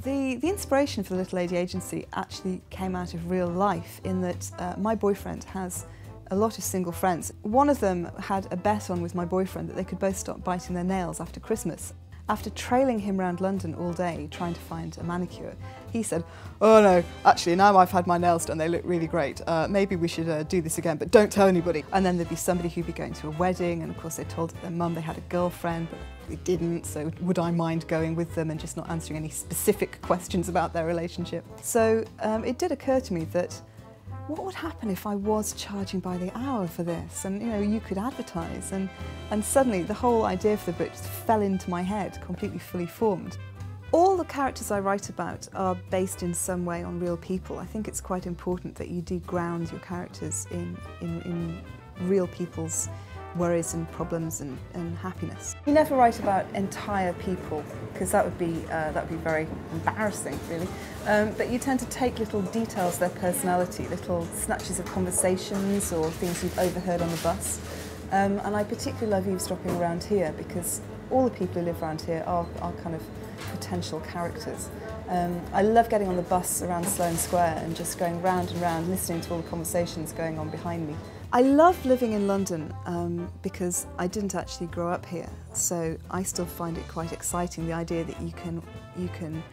The inspiration for the Little Lady Agency actually came out of real life in that my boyfriend has a lot of single friends. One of them had a bet on with my boyfriend that they could both stop biting their nails after Christmas. After trailing him around London all day trying to find a manicure, he said, "Oh no, actually now I've had my nails done, they look really great. Maybe we should do this again, but don't tell anybody." And then there'd be somebody who'd be going to a wedding, and of course they told their mum they had a girlfriend, but they didn't, so would I mind going with them and just not answering any specific questions about their relationship? So it did occur to me that what would happen if I was charging by the hour for this? And you could advertise, and suddenly the whole idea for the book just fell into my head, completely fully formed. All the characters I write about are based in some way on real people. I think it's quite important that you do ground your characters in real people's worries and problems and happiness. You never write about entire people, because that would be very embarrassing, really. But you tend to take little details of their personality, little snatches of conversations or things you've overheard on the bus. And I particularly love eavesdropping around here because all the people who live around here are kind of potential characters. I love getting on the bus around Sloane Square and just going round and round, listening to all the conversations going on behind me. I love living in London because I didn't actually grow up here, so I still find it quite exciting, the idea that you can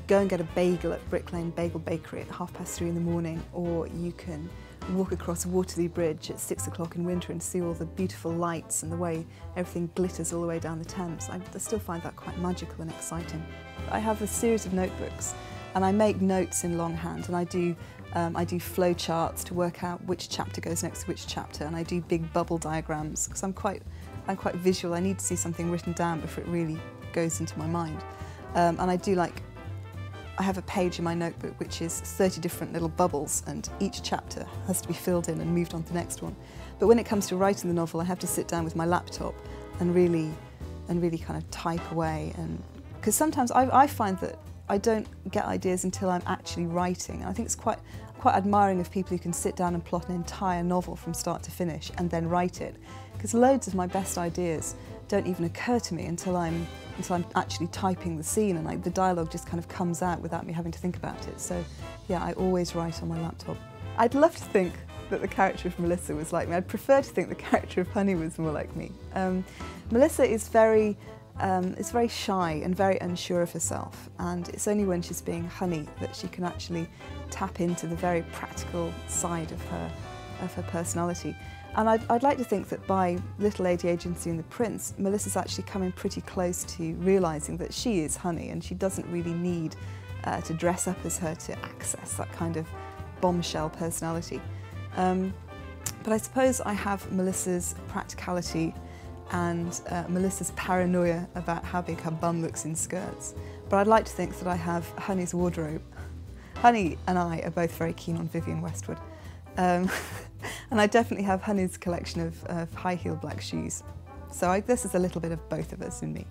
go and get a bagel at Brick Lane Bagel Bakery at 3:30 in the morning, or you can walk across Waterloo Bridge at 6 o'clock in winter and see all the beautiful lights and the way everything glitters all the way down the Thames. I still find that quite magical and exciting. I have a series of notebooks and I make notes in longhand, and I do flow charts to work out which chapter goes next to which chapter, and I do big bubble diagrams because I'm quite visual. I need to see something written down before it really goes into my mind. And I have a page in my notebook which is 30 different little bubbles, and each chapter has to be filled in and moved on to the next one. But when it comes to writing the novel, I have to sit down with my laptop and really kind of type away, and because sometimes I find that I don't get ideas until I'm actually writing, and I think it's quite admiring of people who can sit down and plot an entire novel from start to finish and then write it, because loads of my best ideas don't even occur to me until I'm actually typing the scene, and the dialogue just kind of comes out without me having to think about it. So yeah, I always write on my laptop. I'd love to think that the character of Melissa was like me. I'd prefer to think the character of Honey was more like me. Melissa is very shy and very unsure of herself, and it's only when she's being Honey that she can actually tap into the very practical side of her personality. And I'd like to think that by Little Lady Agency and the Prince, Melissa's actually coming pretty close to realising that she is Honey, and she doesn't really need to dress up as her to access that kind of bombshell personality. But I suppose I have Melissa's practicality and Melissa's paranoia about how big her bum looks in skirts. But I'd like to think that I have Honey's wardrobe. Honey and I are both very keen on Vivienne Westwood. And I definitely have Honey's collection of high-heel black shoes. So this is a little bit of both of us in me.